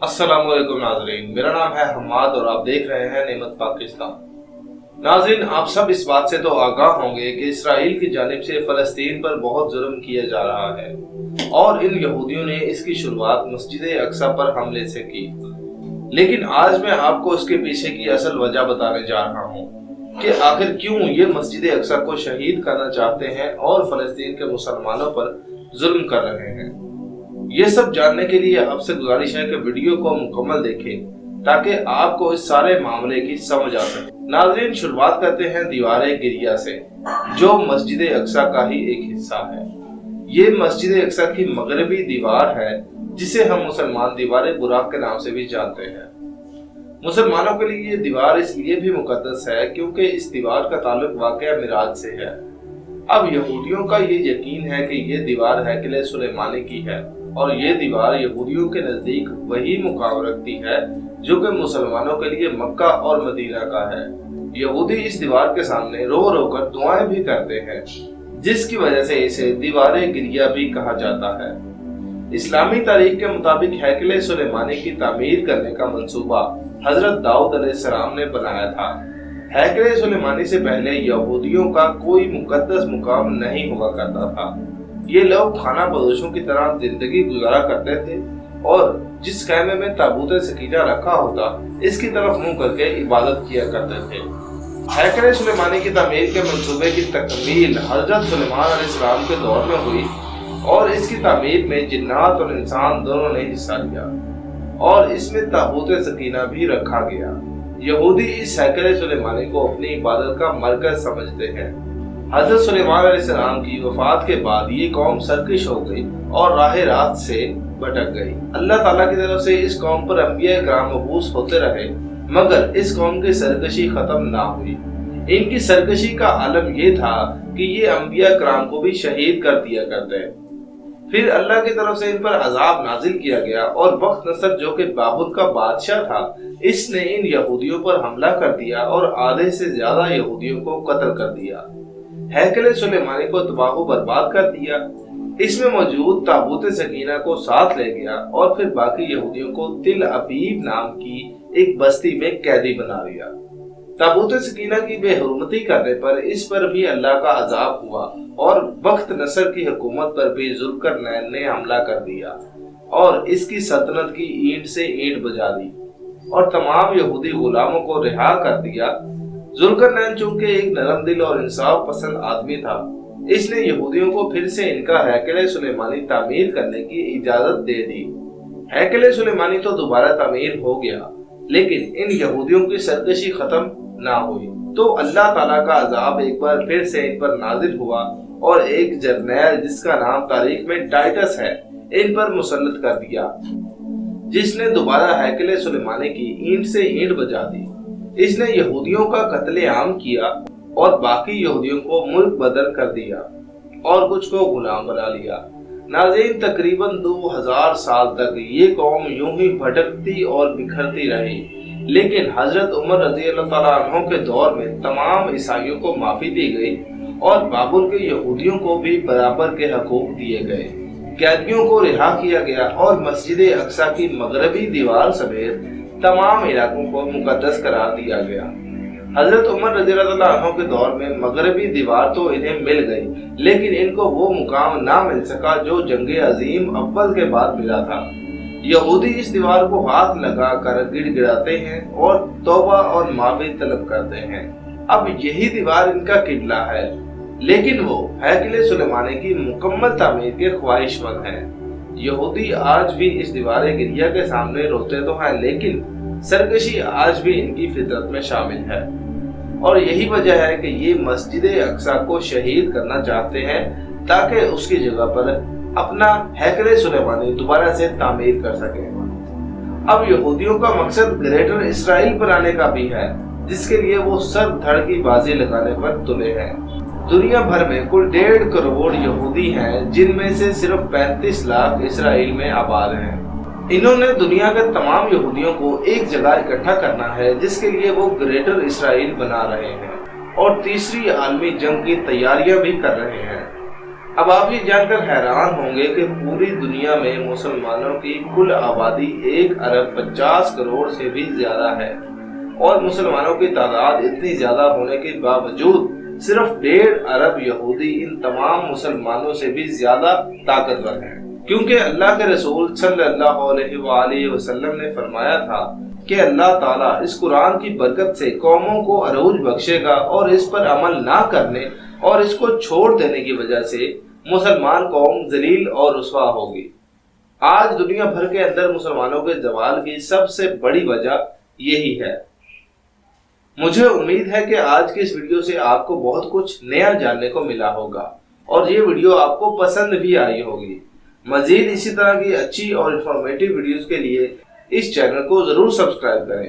अस्सलाम वालेकुम नाज़रीन, मेरा नाम है हम्माद और आप देख रहे हैं नेमत पाकिस्तान। नाज़रीन, आप सब इस बात से तो आगाह होंगे कि इसराइल की जानिब से फ़लस्तीन पर बहुत जुल्म किया जा रहा है और इन यहूदियों ने इसकी शुरुआत मस्जिद अक्सा पर हमले से की। लेकिन आज मैं आपको इसके पीछे की असल वजह बताने जा रहा हूँ कि आखिर क्यों ये मस्जिद अक्सा को शहीद करना चाहते हैं और फ़लस्तीन के मुसलमानों पर जुल्म कर रहे हैं। ये सब जानने के लिए आपसे गुजारिश है कि वीडियो को मुकम्मल देखें ताकि आपको इस सारे मामले की समझ आ सके। नाज़रीन, शुरुआत करते हैं दीवारे गिरिया से, जो मस्जिद अक्सा का ही एक हिस्सा है। ये मस्जिद अक्सा की मगरबी दीवार है जिसे हम मुसलमान दीवार बुराक के नाम से भी जानते हैं। मुसलमानों के लिए ये दीवार इसलिए भी मुकद्दस है क्योंकि इस दीवार का ताल्लुक वाक़या मिराज से है। अब यहूदियों का ये यकीन है कि ये दीवार हैकल सुलेमानी की है और ये दीवार यहूदियों के नजदीक वही मुकाम रखती है जो कि मुसलमानों के लिए मक्का और मदीना का है। यहूदी इस दीवार के सामने रो रो कर दुआएं भी करते हैं, जिसकी वजह से इसे दीवारे गिरिया भी कहा जाता है। इस्लामी तारीख के मुताबिक हैकल सुलेमानी की तामीर करने का मंसूबा हजरत दाऊद अलैहिस्सलाम ने बनाया था। हैकल सुलेमानी से पहले यहूदियों का कोई मुकद्दस मुकाम नहीं हुआ करता था। ये लोग खाना बदोशों की तरह जिंदगी गुजारा करते थे और जिस खैमे में ताबूत सकीना रखा होता इसकी तरफ मुंह करके इबादत किया करते थे। हैकल सुलेमानी की तामीर के मंसूबे की तकमील हजरत सुलेमान अलैहिस्सलाम के दौर में हुई और इसकी तामीर में जिन्नात और इंसान दोनों ने हिस्सा लिया और इसमें ताबूत सकीना भी रखा गया। यहूदी इस हैकल सुलेमानी को अपनी इबादत का मरकज समझते हैं। हज़रत सुलेमान अलैहिस्सलाम की वफात के बाद ये कौम सरकश हो गई और राह रात से भटक गई। अल्लाह ताला की तरफ से इस कौम पर अंबिया किराम मबूस होते रहे, मगर इस कौम की सरकशी खत्म ना हुई। इनकी सरकशी का आलम ये था कि ये अंबिया किराम को भी शहीद कर दिया करते। फिर अल्लाह की तरफ से इन पर अजाब नाजिल किया गया और बख्त नसर, जो कि बाबुल का बादशाह था, इसने इन यहूदियों पर हमला कर दिया और आधे से ज्यादा यहूदियों को कत्ल कर दिया। हैकल सुलेमानी को तबाह बर्बाद कर दिया। इसमें मौजूद ताबूत सकीना को साथ ले गया और फिर बाकी यहूदियों को तिल अबीब नाम की एक बस्ती में कैदी बना दिया। ताबूत सकीना की बेहुरमती करने पर इस पर भी अल्लाह का अजाब हुआ और बख्त नसर की हुकूमत पर भी जुल्करनैन ने हमला कर दिया और इसकी सल्तनत की ईंट से ईंट बजा दी और तमाम यहूदी गुलामों को रिहा कर दिया। जुल्करनैन चूंकि एक नरम दिल और इंसाफ पसंद आदमी था, इसने यहूदियों को फिर से इनका हैकल सुलेमानी तामीर करने की इजाजत दे दी। हैकल सुलेमानी तो दोबारा तामीर हो गया, लेकिन इन यहूदियों की सरकशी खत्म ना हुई तो अल्लाह ताला का अजाब एक बार फिर से इन पर नाजिल हुआ और एक जर्नैल जिसका नाम तारीख में टाइटस है इन पर मुसल्लत कर दिया, जिसने दोबारा हैकल सुलेमानी की ईंट से ईंट बजा दी। इसने यहूदियों का कत्लेआम किया और बाकी यहूदियों को मुल्क बदल कर दिया और कुछ को गुलाम बना लिया। नाज़रीन, तकरीबन 2000 साल तक ये कौम यूं ही भटकती और बिखरती रही, लेकिन हजरत उमर रज़ी अल्लाह तआला अन्हु के दौर में तमाम ईसाइयों को माफी दी गई और बाबुल के यहूदियों को भी बराबर के हकूक दिए गए। कैदियों को रिहा किया गया और मस्जिद अक्सा की मगरबी दीवार समेत तमाम इलाकों को मुकद्दस करार दिया गया। हजरत उमर रज़ियल्लाहु अन्हु के दौर में मगरबी दीवार तो इन्हें मिल गई, लेकिन इनको वो मुकाम ना मिल सका जो जंगे अजीम अव्वल के बाद मिला था। यहूदी इस दीवार को हाथ लगा कर गिड़गिड़ाते हैं और तौबा और माफी तलब करते हैं। अब यही दीवार इनका किबला है, लेकिन वो हैकल सुलेमानी की मुकम्मल तामीर के ख्वाहिशमंद हैं। यहूदी आज भी इस दीवार गिरिया के सामने रोते तो हैं, लेकिन सरकशी आज भी इनकी फितरत में शामिल है और यही वजह है कि ये मस्जिद अक्सा को शहीद करना चाहते हैं ताकि उसकी जगह पर अपना हैकल सुलेमानी दोबारा से तामीर कर सके। अब यहूदियों का मकसद ग्रेटर इसराइल बनाने का भी है, जिसके लिए वो सर धड़ की बाजी लगाने पर तुले हैं। दुनिया भर में कुल 1.5 करोड़ यहूदी हैं, जिनमें से सिर्फ 35 लाख इसराइल में आबाद हैं। इन्होंने दुनिया के तमाम यहूदियों को एक जगह इकट्ठा करना है, जिसके लिए वो ग्रेटर इसराइल बना रहे हैं और तीसरी आलमी जंग की तैयारियां भी कर रहे हैं। اب آپ یہ جان کر حیران ہوں گے کہ پوری دنیا میں مسلمانوں کی کل آبادی 1.50 ارب سے بھی زیادہ ہے، اور مسلمانوں کی تعداد اتنی زیادہ ہونے کے باوجود صرف 1.5 ارب یہودی ان تمام مسلمانوں سے بھی زیادہ طاقتور ہیں، کیونکہ اللہ کے رسول صلی اللہ علیہ وآلہ وسلم نے فرمایا تھا کہ اللہ تعالیٰ اس قرآن کی برکت سے قوموں کو عروج بخشے گا، اور اس پر عمل نہ کرنے اور اس کو چھوڑ دینے کی وجہ سے مسلمان قوم ذلیل اور رسوا ہوگی۔ آج دنیا بھر کے اندر مسلمانوں کے زوال کی سب سے بڑی وجہ یہی ہے۔ مجھے امید ہے کہ آج کی اس ویڈیو سے آپ کو بہت کچھ نیا جاننے کو ملا ہوگا، اور یہ ویڈیو آپ کو پسند بھی آئی ہوگی۔ مزید اسی طرح کی اچھی اور انفارمیٹیو ویڈیوز کے لیے اس چینل کو ضرور سبسکرائب کریں۔